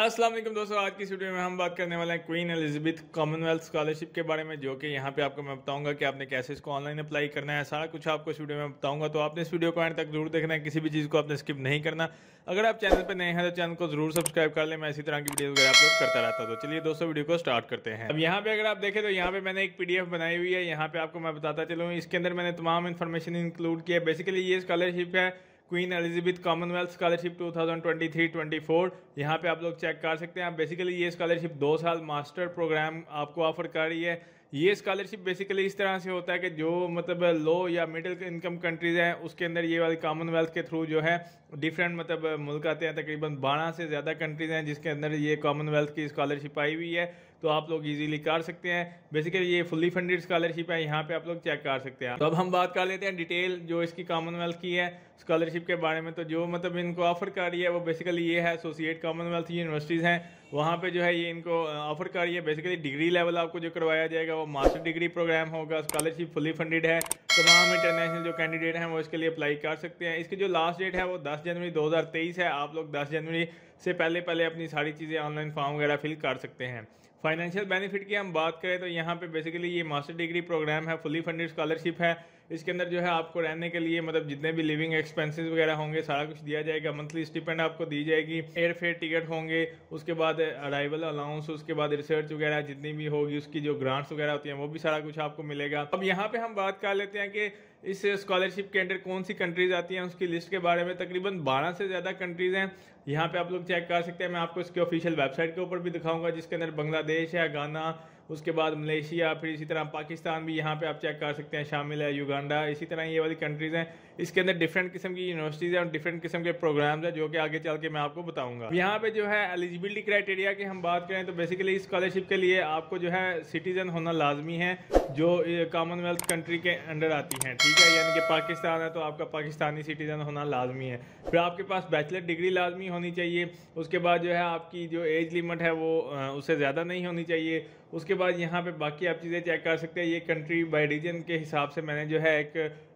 अस्सलाम वालेकुम दोस्तों, आज की इस वीडियो में हम बात करने वाले हैं क्वीन एलिजाबेथ कॉमनवेल्थ स्कॉलरशिप के बारे में, जो कि यहाँ पे आपको मैं बताऊंगा कि आपने कैसे इसको ऑनलाइन अप्लाई करना है। सारा कुछ आपको इस वीडियो में बताऊंगा, तो आपने इस वीडियो को एंड तक जरूर देखना है, किसी भी चीज़ को आपने स्किप नहीं करना। अगर आप चैनल पर नए हैं तो चैनल को जरूर सब्सक्राइब कर लें, मैं इसी तरह की वीडियो वगैरह अपलोड करता रहता हूँ। तो चलिए दोस्तों, वीडियो को स्टार्ट करते हैं। अब यहाँ पे अगर आप देखें तो यहाँ पे मैंने एक PDF बनाई हुई है, यहाँ पे आपको मैं बताता चलूँ। इसके अंदर मैंने तमाम इन्फॉर्मेशन इंक्लूड किया है। बेसिकली ये स्कॉलरशिप है क्वीन एलिजाबेथ कॉमनवेल्थ स्कॉलरशिप 2023-24। यहाँ पे आप लोग चेक कर सकते हैं। बेसिकली ये स्कॉलरशिप 2 साल मास्टर प्रोग्राम आपको ऑफर कर रही है। ये स्कॉलरशिप बेसिकली इस तरह से होता है कि जो मतलब लो या मिडिल इनकम कंट्रीज हैं, उसके अंदर ये वाली कॉमनवेल्थ के थ्रू जो है डिफरेंट मतलब मुल्क आते हैं। तकरीबन 12 से ज़्यादा कंट्रीज हैं जिसके अंदर ये कॉमनवेल्थ की स्कॉलरशिप आई हुई है, तो आप लोग इजीली कर सकते हैं। बेसिकली ये फुल्ली फंडेड स्कॉलरशिप है, यहाँ पे आप लोग चेक कर सकते हैं। तो अब हम बात कर लेते हैं डिटेल जो इसकी कॉमनवेल्थ की है स्कॉलरशिप के बारे में। तो जो मतलब इनको ऑफर कर रही है वो बेसिकली ये है, एसोसिएट कॉमनवेल्थ यूनिवर्सिटीज़ हैं, वहाँ पे जो है ये इनको ऑफर कर रही है। बेसिकली डिग्री लेवल आपको जो करवाया जाएगा वो मास्टर डिग्री प्रोग्राम होगा। स्कॉलरशिप फुली फंडेड है। तमाम इंटरनेशनल जो कैंडिडेट हैं वो इसके लिए अप्लाई कर सकते हैं। इसकी जो लास्ट डेट है वो 10 जनवरी 2023 है। आप लोग 10 जनवरी से पहले अपनी सारी चीज़ें ऑनलाइन फॉर्म वगैरह फिल कर सकते हैं। फाइनेंशियल बेनिफिट की हम बात करें तो यहाँ पे बेसिकली ये मास्टर डिग्री प्रोग्राम है, फुली फंडेड स्कॉलरशिप है। इसके अंदर जो है आपको रहने के लिए मतलब जितने भी लिविंग एक्सपेंसेस वगैरह होंगे सारा कुछ दिया जाएगा। मंथली स्टिपेंड आपको दी जाएगी, एयर फेयर टिकट होंगे, उसके बाद अराइवल अलाउंस, उसके बाद रिसर्च वगैरह जितनी भी होगी उसकी जो ग्रांट्स वगैरह होती हैं वो भी सारा कुछ आपको मिलेगा। अब यहाँ पे हम बात कर लेते हैं कि इस स्कॉलरशिप के अंडर कौन सी कंट्रीज आती हैं, उसकी लिस्ट के बारे में। तकरीबन 12 से ज़्यादा कंट्रीज हैं, यहाँ पे आप लोग चेक कर सकते हैं। मैं आपको इसके ऑफिशियल वेबसाइट के ऊपर भी दिखाऊंगा, जिसके अंदर बांग्लादेश है, गाना, उसके बाद मलेशिया, फिर इसी तरह पाकिस्तान भी यहाँ पे आप चेक कर सकते हैं शामिल है, युगांडा, इसी तरह ये वाली कंट्रीज हैं। इसके अंदर डिफरेंट किस्म की यूनिवर्सिटीज़ हैं और डिफरेंट किस्म के प्रोग्राम्स हैं, जो कि आगे चल के मैं आपको बताऊंगा। यहाँ पे जो है एलिजिबिलिटी क्राइटेरिया की हम बात करें तो बेसिकली स्कॉलरशिप के लिए आपको जो है सिटीजन होना लाजमी है, जो कॉमनवेल्थ कंट्री के अंडर आती हैं, ठीक है। यानी कि पाकिस्तान है तो आपका पाकिस्तानी सिटीजन होना लाजमी है। फिर आपके पास बैचलर डिग्री लाजमी होनी चाहिए। उसके बाद जो है आपकी जो एज लिमिट है वो उससे ज़्यादा नहीं होनी चाहिए। उसके बाद यहाँ पे बाकी आप चीज़ें चेक कर सकते हैं। ये कंट्री बाय रीजन के हिसाब से मैंने जो है एक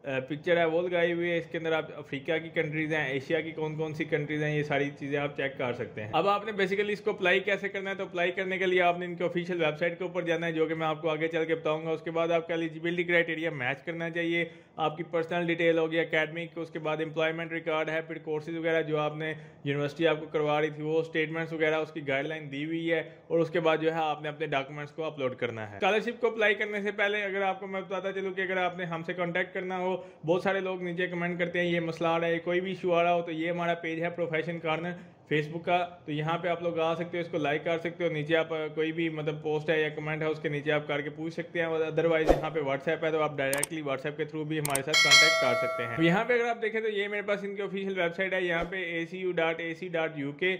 पिक्चर है वो लगाई हुई है। इसके अंदर आप अफ्रीका की कंट्रीज हैं, एशिया की कौन कौन सी कंट्रीज हैं, ये सारी चीज़ें आप चेक कर सकते हैं। अब आपने बेसिकली इसको अप्लाई कैसे करना है, तो अप्लाई करने के लिए आपने इनके ऑफिशियल वेबसाइट के ऊपर जाना है, जो कि मैं आपको आगे चल के बताऊंगा। उसके बाद आपका एलिजिबिलिटी क्राइटेरिया मैच करना चाहिए। आपकी पर्सनल डिटेल होगी, अकेडमिक, उसके बाद एम्प्लॉयमेंट रिकॉर्ड है, फिर कोर्सेज वगैरह जो आपने यूनिवर्सिटी आपको करवा रही थी वो स्टेटमेंट्स वगैरह उसकी गाइडलाइन दी हुई है, और उसके बाद जो है आपने अपने डॉक्यूमेंट्स को अपलोड करना है। स्कॉलरशिप को अप्लाई करने से पहले अगर आपको मैं बताता चलूँ कि अगर आपने हमसे कॉन्टैक्ट करना हो, बहुत सारे लोग नीचे कमेंट करते हैं ये मसला आ रहा है, कोई भी इशू आ रहा हो, तो ये हमारा पेज है प्रोफेशन कॉर्नर फेसबुक का, तो यहाँ पे आप लोग आ सकते हो, इसको लाइक कर सकते हो। नीचे आप कोई भी मतलब पोस्ट है या कमेंट है उसके नीचे आप करके पूछ सकते हैं। और अदरवाइज यहाँ पे व्हाट्सएप है तो आप डायरेक्टली व्हाट्सएप के थ्रू भी हमारे साथ कांटेक्ट कर सकते हैं। यहाँ पे अगर आप देखें तो ये मेरे पास इनकी ऑफिशियल वेबसाइट है, यहाँ पे acu.ac.uk,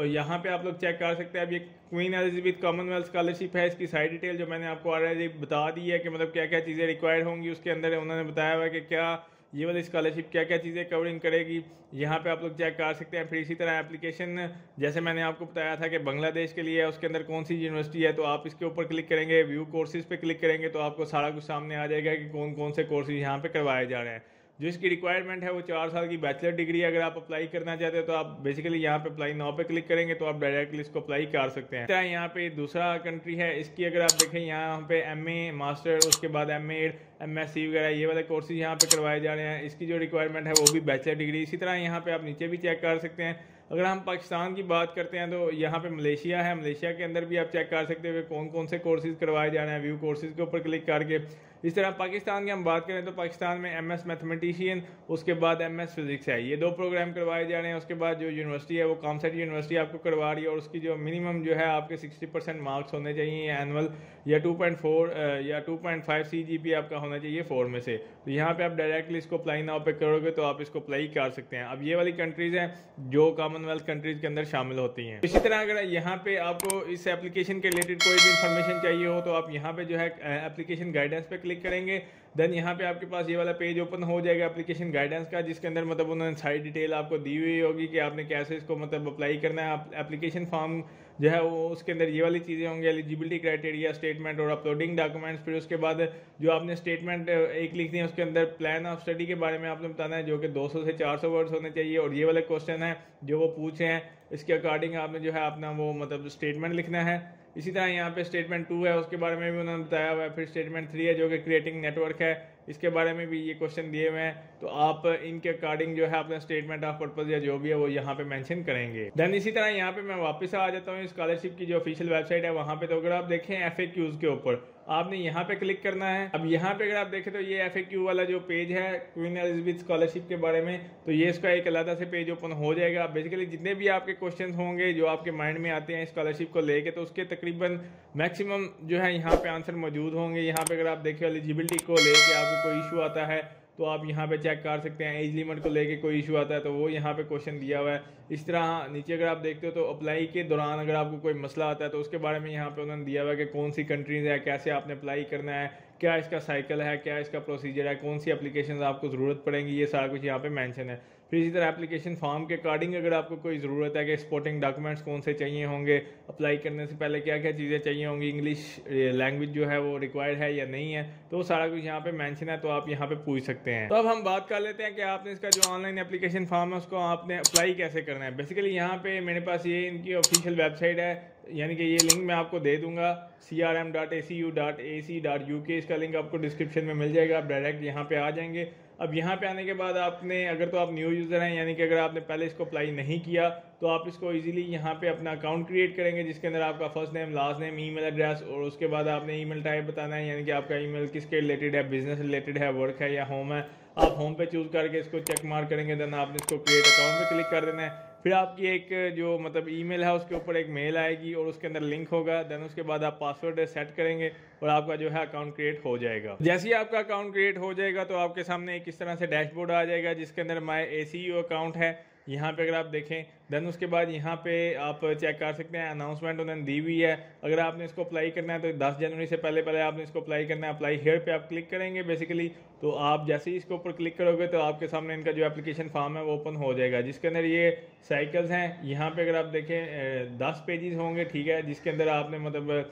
यहाँ पे आप लोग चेक कर सकते हैं। अब ये क्वीन एलिजाबेथ कॉमनवेल्थ स्कॉलरशिप है, इसकी सारी डिटेल जो मैंने आपको ऑलरेडी बता दी है कि मतलब क्या क्या चीज़ें रिक्वायर्ड होंगी उसके अंदर। उन्होंने बताया हुआ है कि क्या ये वाली स्कॉलरशिप क्या क्या चीज़ें कवरिंग करेगी, यहाँ पे आप लोग चेक कर सकते हैं। फिर इसी तरह एप्लीकेशन जैसे मैंने आपको बताया था कि बांग्लादेश के लिए है, उसके अंदर कौन सी यूनिवर्सिटी है, तो आप इसके ऊपर क्लिक करेंगे, व्यू कोर्सेज पे क्लिक करेंगे तो आपको सारा कुछ सामने आ जाएगा कि कौन कौन से कोर्सेज यहाँ पे करवाए जा रहे हैं। जो इसकी रिक्वायरमेंट है वो 4 साल की बैचलर डिग्री। अगर आप अप्लाई करना चाहते हैं तो आप बेसिकली यहाँ पे अप्लाई नाउ पे क्लिक करेंगे तो आप डायरेक्टली इसको अप्लाई कर सकते हैं। यहाँ पे दूसरा कंट्री है, इसकी अगर आप देखें यहाँ पे MA मास्टर, उसके बाद MA MSc वगैरह ये वाले कोर्सेज यहाँ पे करवाए जा रहे हैं। इसकी जो रिक्वायरमेंट है वो भी बैचलर डिग्री। इसी तरह यहाँ पे आप नीचे भी चेक कर सकते हैं। अगर हम पाकिस्तान की बात करते हैं तो यहाँ पे मलेशिया है, मलेशिया के अंदर भी आप चेक कर सकते हो कि कौन कौन से कोर्सेज करवाए जा रहे हैं, व्यू कोर्सेज के ऊपर क्लिक करके। इस तरह पाकिस्तान की हम बात करें तो पाकिस्तान में MS मैथमेटिशियन, उसके बाद MS फिजिक्स है, ये 2 प्रोग्राम करवाए जा रहे हैं। उसके बाद जो यूनिवर्सिटी है वो कॉमसेट यूनिवर्सिटी आपको करवा रही है, और उसकी जो मिनिमम जो है आपके 60% मार्क्स होने चाहिए एनुअल, या 2.4 या 2.5 CGPA आपका होना चाहिए 4 में से। तो यहाँ पे आप डायरेक्टली इसको अप्लाई नाउ पे करोगे तो आप इसको अप्लाई कर सकते हैं। अब ये वाली कंट्रीज हैं जो कॉमनवेल्थ कंट्रीज के अंदर शामिल होती हैं। इसी तरह अगर यहाँ पे आपको इस एप्लीकेशन के रिलेटेड कोई भी इंफॉर्मेशन चाहिए हो तो आप यहाँ पे जो है एप्लीकेशन गाइडेंस पे क्लिक करेंगे। देन यहाँ पे आपके पास ये वाला पेज ओपन हो जाएगा एप्लीकेशन गाइडेंस का, जिसके अंदर मतलब उन्होंने सारी डिटेल आपको दी हुई होगी कि आपने कैसे इसको मतलब अप्लाई करना है। एप्लीकेशन फॉर्म जो है वो उसके अंदर ये वाली चीज़ें होंगी, एलिजिबिलिटी क्राइटेरिया, स्टेटमेंट और अपलोडिंग डॉक्यूमेंट्स। फिर उसके बाद जो आपने स्टेटमेंट एक लिखनी है उसके अंदर प्लान ऑफ स्टडी के बारे में आपने बताना है, जो कि 200 से 400 वर्ड्स होने चाहिए। और ये वाले क्वेश्चन है जो वो पूछे हैं इसके अकॉर्डिंग आपने जो है अपना वो मतलब स्टेटमेंट लिखना है। इसी तरह यहाँ पे स्टेटमेंट 2 है, उसके बारे में भी उन्होंने बताया हुआ है। फिर स्टेटमेंट 3 है जो कि क्रिएटिंग नेटवर्क है, इसके बारे में भी ये क्वेश्चन दिए हुए हैं। तो आप इनके अकॉर्डिंग जो है अपना स्टेटमेंट ऑफ पर्पज या जो भी है वो यहाँ पे मेंशन करेंगे। देन इसी तरह यहाँ पे मैं वापस आ जाता हूँ स्कॉलरशिप की जो ऑफिशियल वेबसाइट है वहाँ पे। तो अगर आप देखें FAQs के ऊपर आपने यहाँ पे क्लिक करना है। अब यहाँ पे अगर आप देखें तो ये FAQ वाला जो पेज है क्वीन एलिजाबेथ स्कॉलरशिप के बारे में, तो ये इसका एक अलग से पेज ओपन हो जाएगा। बेसिकली जितने भी आपके क्वेश्चन होंगे जो आपके माइंड में आते हैं स्कॉलरशिप को लेके, तो उसके तकरीबन मैक्सिमम जो है यहाँ पे आंसर मौजूद होंगे। यहाँ पे अगर आप देखें एलिजिबिलिटी को लेके आपको कोई इशू आता है तो आप यहाँ पे चेक कर सकते हैं। एज लिमिट को लेके कोई इशू आता है तो वो यहाँ पे क्वेश्चन दिया हुआ है। इस तरह नीचे अगर आप देखते हो तो अप्लाई के दौरान अगर आपको कोई मसला आता है तो उसके बारे में यहाँ पे उन्होंने दिया हुआ है कि कौन सी कंट्रीज है, कैसे आपने अप्लाई करना है, क्या इसका साइकिल है, क्या इसका प्रोसीजर है, कौन सी एप्लीकेशन आपको ज़रूरत पड़ेगी, ये सारा कुछ यहाँ पे मेंशन है। फिर इसी तरह एप्लीकेशन फॉर्म के अकॉर्डिंग अगर आपको कोई ज़रूरत है कि सपोर्टिंग डॉक्यूमेंट्स कौन से चाहिए होंगे, अप्लाई करने से पहले क्या क्या चीज़ें चाहिए होंगी, इंग्लिश लैंग्वेज जो है वो रिक्वायर्ड है या नहीं है, तो सारा कुछ यहाँ पे मेंशन है, तो आप यहाँ पे पूछ सकते हैं। तो अब हम बात कर लेते हैं कि आपने इसका जो ऑनलाइन एप्लीकेशन फॉर्म है उसको आपने अप्लाई कैसे करना है। बेसिकली यहाँ पे मेरे पास ये इनकी ऑफिशियल वेबसाइट है, यानी कि ये लिंक मैं आपको दे दूंगा crm.acu.ac.uk, इसका लिंक आपको डिस्क्रिप्शन में मिल जाएगा। आप डायरेक्ट यहाँ पे आ जाएंगे। अब यहाँ पे आने के बाद आपने अगर तो आप न्यू यूज़र हैं, यानी कि अगर आपने पहले इसको अप्लाई नहीं किया तो आप इसको इजीली यहाँ पे अपना अकाउंट क्रिएट करेंगे, जिसके अंदर आपका first name, last name, email address और उसके बाद आपने ईमेल टाइप बताना है, यानी कि आपका ईमेल किसके रिलेटेड है, बिजनेस रिलेटेड है, वर्क है या होम है। आप होम पे चूज़ करके इसको चेक मार्क करेंगे, देन आपने इसको क्रिएट अकाउंट पे क्लिक कर देना है। फिर आपकी एक जो मतलब ईमेल है उसके ऊपर एक मेल आएगी और उसके अंदर लिंक होगा। देन उसके बाद आप पासवर्ड सेट करेंगे और आपका जो है अकाउंट क्रिएट हो जाएगा। जैसे ही आपका अकाउंट क्रिएट हो जाएगा तो आपके सामने एक इस तरह से डैशबोर्ड आ जाएगा जिसके अंदर माय ACU अकाउंट है। यहाँ पे अगर आप देखें देन उसके बाद यहाँ पे आप चेक कर सकते हैं अनाउंसमेंट उन्होंने दी हुई है। अगर आपने इसको अप्लाई करना है तो 10 जनवरी से पहले आपने इसको अप्लाई करना है। अप्लाई हियर पे आप क्लिक करेंगे बेसिकली, तो आप जैसे ही इसके ऊपर क्लिक करोगे तो आपके सामने इनका जो एप्लीकेशन फॉर्म है वो ओपन हो जाएगा, जिसके अंदर ये साइकिल्स हैं। यहाँ पे अगर आप देखें 10 पेजेस होंगे, ठीक है, जिसके अंदर आपने मतलब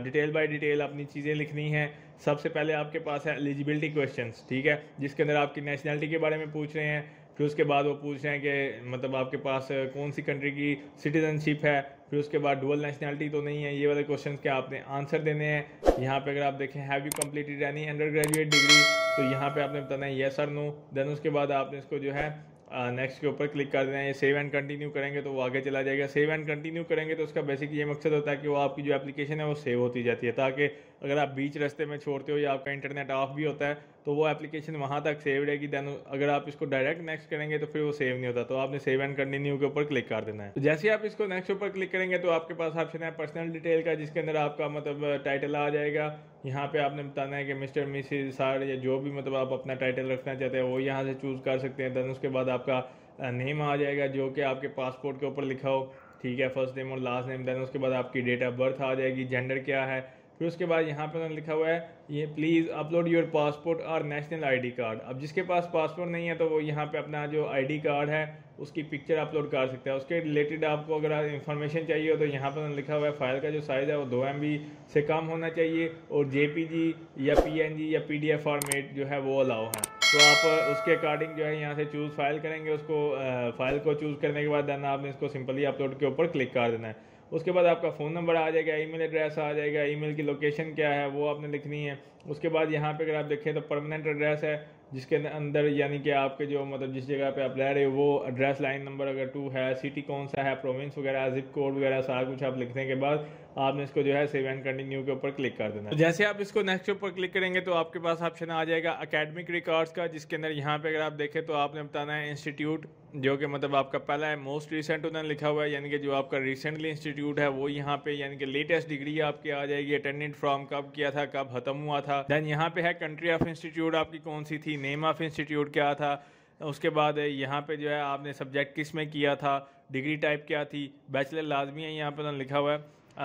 डिटेल बाय डिटेल अपनी चीज़ें लिखनी है। सबसे पहले आपके पास है एलिजिबिलिटी क्वेश्चंस, ठीक है, जिसके अंदर आपकी नेशनैलिटी के बारे में पूछ रहे हैं। फिर उसके बाद वो पूछ रहे हैं कि मतलब आपके पास कौन सी कंट्री की सिटीजनशिप है। फिर उसके बाद डुअल नेशनैलिटी तो नहीं है। ये वाले क्वेश्चन के आपने आंसर देने हैं। यहाँ पे अगर आप देखें have you completed any under graduate degree, तो यहाँ पे आपने बताना है येस और नो। देन उसके बाद आपने इसको जो है नेक्स्ट के ऊपर क्लिक कर देना है। ये सेव एंड कंटिन्यू करेंगे तो वो आगे चला जाएगा। सेव एंड कंटिन्यू करेंगे तो उसका बेसिक ये मकसद होता है कि वो आपकी जो एप्लीकेशन है वो सेव होती जाती है, ताकि अगर आप बीच रास्ते में छोड़ते हो या आपका इंटरनेट ऑफ भी होता है तो वो एप्लीकेशन वहाँ तक सेव रहेगी। देन अगर आप इसको डायरेक्ट नेक्स्ट करेंगे तो फिर वो सेव नहीं होता, तो आपने सेव एंड कंटिन्यू के ऊपर क्लिक कर देना है। तो जैसे आप इसको नेक्स्ट ऊपर क्लिक करेंगे तो आपके पास ऑप्शन है पर्सनल डिटेल का, जिसके अंदर आपका मतलब टाइटल आ जाएगा। यहाँ पे आपने बताना है कि मिस्टर, मिसेज, सर या जो भी मतलब आप अपना टाइटल रखना चाहते हैं वो यहाँ से चूज़ कर सकते हैं। देन उसके बाद आपका नेम आ जाएगा जो कि आपके पासपोर्ट के ऊपर लिखा हो, ठीक है, फर्स्ट नेम और लास्ट नेम। देन उसके बाद आपकी डेट ऑफ बर्थ आ जाएगी, जेंडर क्या है। फिर उसके बाद यहाँ पर उन्होंने लिखा हुआ है ये प्लीज़ अपलोड योर पासपोर्ट और नेशनल आईडी कार्ड। अब जिसके पास पासपोर्ट नहीं है तो वो यहाँ पे अपना जो आईडी कार्ड है उसकी पिक्चर अपलोड कर सकते हैं। उसके रिलेटेड आपको अगर इन्फॉर्मेशन चाहिए हो तो यहाँ पर उन्होंने लिखा हुआ है फाइल का जो साइज़ है वो 2 MB से कम होना चाहिए और JPG या PNG या PDF फॉर्मेट जो है वो अलाउ है। तो आप उसके अकॉर्डिंग जो है यहाँ से चूज़ फाइल करेंगे। उसको फाइल को चूज़ करने के बाद देन आपने इसको सिंपली अपलोड के ऊपर क्लिक कर देना है। उसके बाद आपका फ़ोन नंबर आ जाएगा, ईमेल एड्रेस आ जाएगा, ईमेल की लोकेशन क्या है वो आपने लिखनी है। उसके बाद यहाँ पे अगर आप देखें तो परमानेंट एड्रेस है, जिसके अंदर यानी कि आपके जो मतलब जिस जगह पे आप रह रहे हो वो एड्रेस लाइन नंबर अगर 2 है, सिटी कौन सा है, प्रोविंस वगैरह, जिप कोड वगैरह सारा कुछ आप लिखने के बाद आपने इसको जो है सेव एंड कंटिन्यू के ऊपर क्लिक कर देना है। तो जैसे आप इसको नेक्स्ट के ऊपर क्लिक करेंगे तो आपके पास ऑप्शन आ जाएगा एकेडमिक रिकॉर्ड्स का, जिसके अंदर यहाँ पे अगर आप देखें तो आपने बताना है इंस्टीट्यूट, जो कि मतलब आपका पहला है मोस्ट रिसेंट उन्होंने लिखा हुआ है, यानी कि जो आपका रिसेंटली इंस्टीट्यूट है वो यहाँ पे यानी कि लेटेस्ट डिग्री आपकी आ जाएगी, अटेंडेंट फ्रॉम कब किया था, कब खत्म हुआ था। देन यहाँ पे है कंट्री ऑफ इंस्टीट्यूट आपकी कौन सी थी, नेम ऑफ इंस्टीट्यूट क्या था। उसके बाद यहाँ पे जो है आपने सब्जेक्ट किस में किया था, डिग्री टाइप क्या थी, बैचलर लाजमी है यहाँ पे उन्होंने लिखा हुआ है।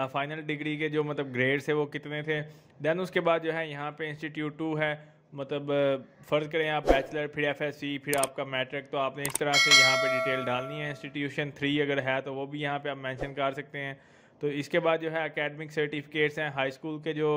फाइनल डिग्री के जो मतलब ग्रेड्स है वो कितने थे। देन उसके बाद जो है यहाँ पे इंस्टीट्यूट 2 है, मतलब फ़र्ज़ करें आप बैचलर, फिर एफएससी, फिर आपका मैट्रिक, तो आपने इस तरह से यहाँ पे डिटेल डालनी है। इंस्टीट्यूशन 3 अगर है तो वो भी यहाँ पे आप मेंशन कर सकते हैं। तो इसके बाद जो है एकेडमिक सर्टिफिकेट्स हैं, हाई स्कूल के जो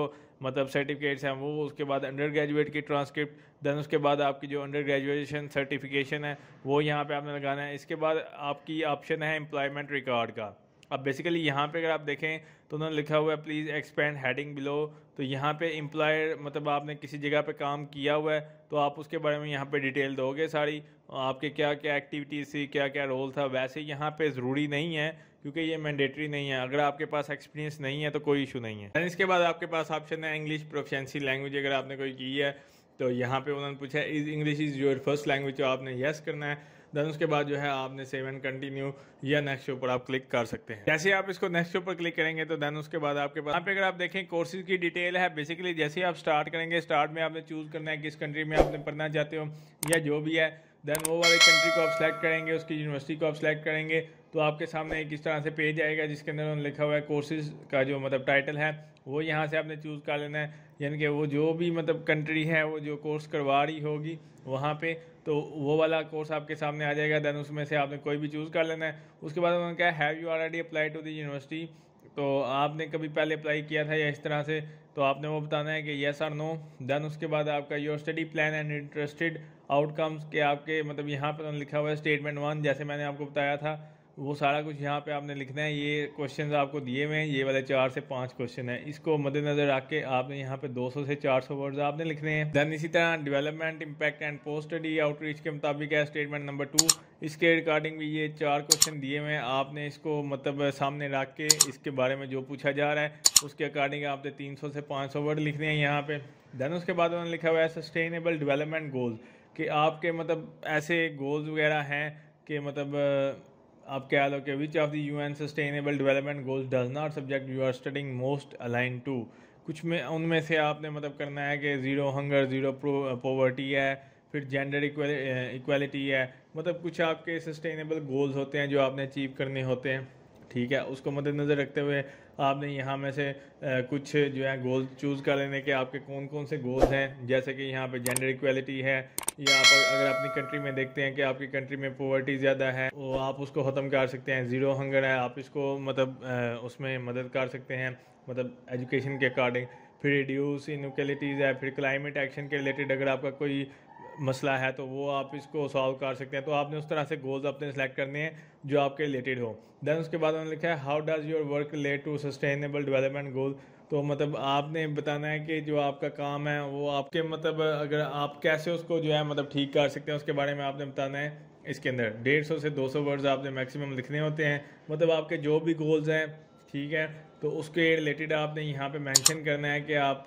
मतलब सर्टिफिकेट्स हैं वो, उसके बाद अंडर ग्रेजुएट की ट्रांसक्रिप्ट, देन उसके बाद आपकी जो अंडर ग्रेजुएशन सर्टिफिकेशन है वो यहाँ पे आपने लगाना है। इसके बाद आपकी ऑप्शन है एम्प्लॉयमेंट रिकॉर्ड का। अब बेसिकली यहाँ पे अगर आप देखें तो उन्होंने लिखा हुआ है प्लीज़ एक्सपेंड हेडिंग बिलो। तो यहाँ पे एम्प्लॉयर मतलब आपने किसी जगह पे काम किया हुआ है तो आप उसके बारे में यहाँ पे डिटेल दोगे सारी, आपके क्या क्या एक्टिविटीज़ थी, क्या क्या रोल था। वैसे यहाँ पे ज़रूरी नहीं है क्योंकि ये मैंडेटरी नहीं है। अगर आपके पास एक्सपीरियंस नहीं है तो कोई इशू नहीं है। इसके बाद आपके पास ऑप्शन है इंग्लिश प्रोफिशिएंसी लैंग्वेज, अगर आपने कोई की है तो यहाँ पे उन्होंने पूछा है is English is your first language, तो आपने यस करना है। देन उसके बाद जो है आपने सेव एंड कंटिन्यू या नेक्स्ट के ऊपर आप क्लिक कर सकते हैं। जैसे आप इसको नेक्स्ट के ऊपर क्लिक करेंगे तो देन उसके बाद आपके पास यहाँ पे अगर आप देखें कोर्सेज की डिटेल है। बेसिकली जैसे ही आप स्टार्ट करेंगे, स्टार्ट में आपने चूज़ करना है किस कंट्री में आपने पढ़ना चाहते हो या जो भी है। देन वो वाले कंट्री को आप सेलेक्ट करेंगे, उसकी यूनिवर्सिटी को आप सेलेक्ट करेंगे तो आपके सामने एक इस तरह से पेज आएगा जिसके अंदर उन्होंने लिखा हुआ है कोर्सेज का जो मतलब टाइटल है वो यहाँ से आपने चूज़ कर लेना है। यानी कि वो जो भी मतलब कंट्री है वो जो कोर्स करवा रही होगी वहाँ पे, तो वो वाला कोर्स आपके सामने आ जाएगा। देन उसमें से आपने कोई भी चूज़ कर लेना है। उसके बाद उन्होंने कहा have you already apply to the university, तो आपने कभी पहले अप्लाई किया था या इस तरह से, तो आपने वो बताना है कि येस और नो। देन उसके बाद आपका your study plan and interested outcomes के आपके मतलब यहाँ पर लिखा हुआ है स्टेटमेंट 1, जैसे मैंने आपको बताया था वो सारा कुछ यहाँ पे आपने लिखना है। ये क्वेश्चंस आपको दिए हुए हैं, ये वाले 4 से 5 क्वेश्चन है, इसको मद्देनजर रख के आपने यहाँ पे 200 से 400 वर्ड्स आपने लिखने हैं। देन इसी तरह development impact and post study outreach के मुताबिक है स्टेटमेंट नंबर 2, इसके रिगार्डिंग भी ये 4 क्वेश्चन दिए हुए हैं। आपने इसको मतलब सामने रख के इसके बारे में जो पूछा जा रहा है उसके अकॉर्डिंग आपने 300 से 500 वर्ड लिखने हैं यहाँ पे। देन उसके बाद उन्होंने लिखा हुआ है सस्टेनेबल डेवलपमेंट गोल्स, कि आपके मतलब ऐसे गोल्स वगैरह हैं कि मतलब आप क्या लो कि which of the UN sustainable development goals does not subject you are studying most align to. कुछ में उनमें से आपने मतलब करना है कि ज़ीरो हंगर, ज़ीरो पॉवर्टी है, फिर जेंडर इक्वालिटी है, मतलब कुछ आपके सस्टेनेबल गोल्स होते हैं जो आपने अचीव करने होते हैं। ठीक है, उसको मद्देनज़र रखते हुए आपने यहाँ में से कुछ जो है गोल्स चूज़ कर लेने के आपके कौन कौन से गोल्स हैं। जैसे कि यहाँ पे जेंडर इक्वालिटी है, या आप अगर अपनी कंट्री में देखते हैं कि आपकी कंट्री में पॉवर्टी ज़्यादा है वो आप उसको ख़त्म कर सकते हैं। ज़ीरो हंगर है, आप इसको मतलब उसमें मदद कर सकते हैं मतलब एजुकेशन के अकॉर्डिंग। फिर रिड्यूस इनइक्वालिटीज़ है, फिर क्लाइमेट एक्शन के रिलेटेड अगर आपका कोई मसला है तो वो आप इसको सॉल्व कर सकते हैं। तो आपने उस तरह से गोल्स अपने सेलेक्ट करने हैं जो आपके रिलेटेड हो। देन उसके बाद उन्होंने लिखा है how does your work relate to sustainable development goal, तो मतलब आपने बताना है कि जो आपका काम है वो आपके मतलब अगर आप कैसे उसको जो है मतलब ठीक कर सकते हैं उसके बारे में आपने बताना है। इसके अंदर 150 से 200 वर्ड्स आपने मैक्सिमम लिखने होते हैं, मतलब आपके जो भी गोल्स हैं ठीक है तो उसके रिलेटेड आपने यहाँ पे मेंशन करना है कि आप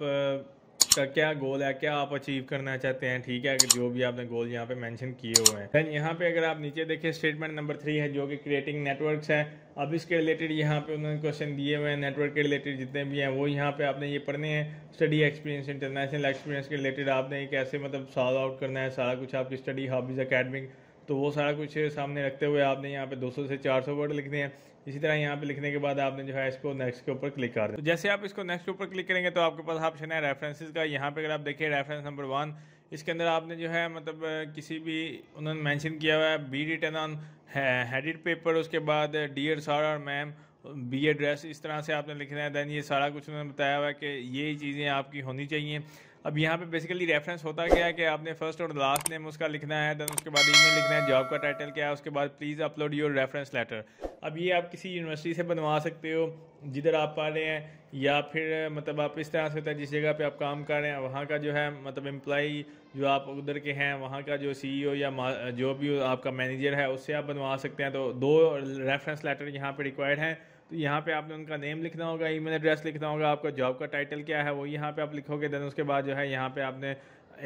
का क्या गोल है, क्या आप अचीव करना चाहते हैं। ठीक है, कि जो भी आपने गोल यहाँ पे मेंशन किए हुए हैं। देन यहाँ पे अगर आप नीचे देखिए स्टेटमेंट नंबर 3 है जो कि क्रिएटिंग नेटवर्क्स है। अब इसके रिलेटेड यहाँ पे उन्होंने क्वेश्चन दिए हुए हैं नेटवर्क के रिलेटेड जितने भी हैं वो यहाँ पे आपने ये पढ़ने हैं। स्टडी एक्सपीरियंस, इंटरनेशनल एक्सपीरियंस के रिलेटेड आपने ये कैसे मतलब सॉल्व आउट करना है सारा कुछ, आपकी स्टडी हॉबीज़ एकेडमिक, तो वो सारा कुछ सामने रखते हुए आपने यहाँ पे 200 से 400 वर्ड लिखने हैं। इसी तरह यहाँ पे लिखने के बाद आपने जो है इसको नेक्स्ट के ऊपर क्लिक कर दें। तो जैसे आप इसको नेक्स्ट के ऊपर क्लिक करेंगे तो आपके पास ऑप्शन है रेफरेंसेस का। यहाँ पे अगर आप देखिए रेफरेंस नंबर 1, इसके अंदर आपने जो है मतलब किसी भी उन्होंने मेंशन किया हुआ है be written on headed paper, उसके बाद डियर सर और मैम, बी एड्रेस, इस तरह से आपने लिखना है। देन ये सारा कुछ उन्होंने बताया हुआ है कि ये चीज़ें आपकी होनी चाहिए। अब यहाँ पे बेसिकली रेफरेंस होता क्या है कि आपने फर्स्ट और लास्ट नेम उसका लिखना है, देन उसके बाद ईमेल लिखना है, जॉब का टाइटल क्या है, उसके बाद please upload your reference letter. अब ये आप किसी यूनिवर्सिटी से बनवा सकते हो जिधर आप पढ़ रहे हैं, या फिर मतलब आप इस तरह से होता है जिस जगह पे आप काम कर रहे हैं वहाँ का जो है मतलब एम्प्लॉई जो आप उधर के हैं वहाँ का जो CEO या जो भी आपका मैनेजर है उससे आप बनवा सकते हैं। तो 2 रेफरेंस लेटर यहाँ पे रिक्वायर्ड हैं। तो यहाँ पे आपने उनका नेम लिखना होगा, ईमेल एड्रेस लिखना होगा, आपका जॉब का टाइटल क्या है वो यहाँ पे आप लिखोगे। देन उसके बाद जो है यहाँ पे आपने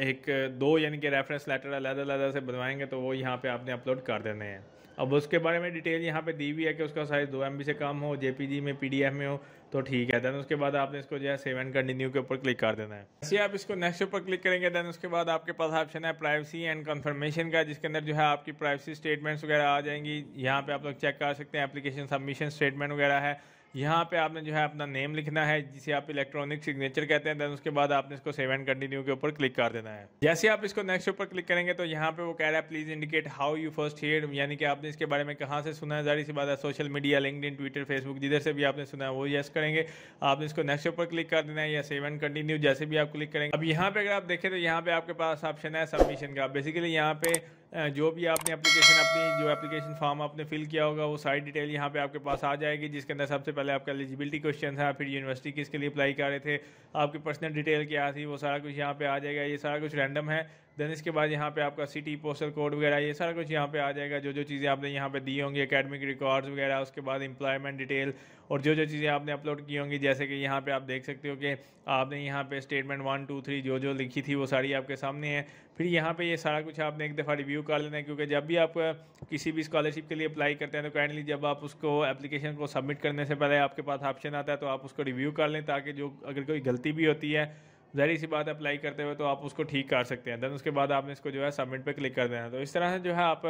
1-2 यानी कि रेफरेंस लेटर अलग-अलग से बनवाएंगे तो वो यहाँ पे आपने अपलोड कर देने हैं। अब उसके बारे में डिटेल यहाँ पे दी हुई है कि उसका साइज़ 2 MB से कम हो, JPG में, PDF में हो तो ठीक है। देन उसके बाद आपने इसको जो है सेव एंड कंटिन्यू के ऊपर क्लिक कर देना है। ऐसे आप इसको नेक्स्ट ऊपर क्लिक करेंगे देन उसके बाद आपके पास ऑप्शन है प्राइवेसी एंड कंफर्मेशन का, जिसके अंदर जो है आपकी प्राइवेसी स्टेटमेंट्स वगैरह आ जाएंगी। यहाँ पे आप लोग चेक कर सकते हैं, एप्लीकेशन सबमिशन स्टेटमेंट वगैरह है। यहाँ पे आपने जो है अपना नेम लिखना है, जिसे आप इलेक्ट्रॉनिक सिग्नेचर कहते हैं। देन उसके बाद आपने इसको सेव एंड कंटिन्यू के ऊपर क्लिक कर देना है। जैसे आप इसको नेक्स्ट ऊपर क्लिक करेंगे तो यहाँ पे वो कह रहा है please indicate how you first here, यानी कि आपने इसके बारे में कहाँ से सुना है। जाहिर सी बात है social media, LinkedIn, Twitter, Facebook, जिधर से भी आपने सुना है वो यस करेंगे। आपने इसको नेक्स्ट ऊपर क्लिक कर देना है या सेव एंड कंटिन्यू जैसे भी आप क्लिक करेंगे। अब यहाँ पे अगर आप देखें तो यहाँ पे आपके पास ऑप्शन है सबमिशन का। बेसिकली यहाँ पे जो भी आपने एप्लीकेशन, अपनी जो एप्लीकेशन फॉर्म आपने फिल किया होगा वो सारी डिटेल यहाँ पे आपके पास आ जाएगी, जिसके अंदर सबसे पहले आपका एलिजिबिलिटी क्वेश्चन है, फिर यूनिवर्सिटी किसके लिए अप्लाई कर रहे थे, आपकी पर्सनल डिटेल क्या थी, वो सारा कुछ यहाँ पे आ जाएगा। ये सारा कुछ रैंडम है। देन इसके बाद यहाँ पे आपका सिटी, पोस्टल कोड वगैरह ये सारा कुछ यहाँ पे आ जाएगा। जो जो चीज़ें आपने यहाँ पे दी होंगी, एकेडमिक रिकॉर्ड्स वगैरह, उसके बाद एम्प्लॉयमेंट डिटेल और जो जो चीज़ें आपने अपलोड की होंगी, जैसे कि यहाँ पे आप देख सकते हो कि आपने यहाँ पे स्टेटमेंट 1 2 3 जो जो लिखी थी वो सारी आपके सामने है। फिर यहाँ पे ये सारा कुछ आपने एक दफ़ा रिव्यू कर लेना है, क्योंकि जब भी आप किसी भी स्कॉलरशिप के लिए अप्लाई करते हैं तो काइंडली जब आप उसको एप्लीकेशन को सबमिट करने से पहले आपके पास ऑप्शन आता है तो आप उसको रिव्यू कर लें, ताकि जो अगर कोई गलती भी होती है ज़ाहिर सी बात है अप्लाई करते हुए तो आप उसको ठीक कर सकते हैं। देन उसके बाद आपने इसको जो है सबमिट पे क्लिक कर देना है। तो इस तरह से जो है आप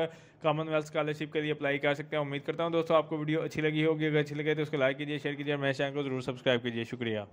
कॉमनवेल्थ स्कॉलरशिप के लिए अप्लाई कर सकते हैं। उम्मीद करता हूँ दोस्तों आपको वीडियो अच्छी लगी होगी। अगर अच्छी लगे तो उसको लाइक कीजिए, शेयर कीजिए और मेरे चैनल को जरूर सब्सक्राइब कीजिए। शुक्रिया।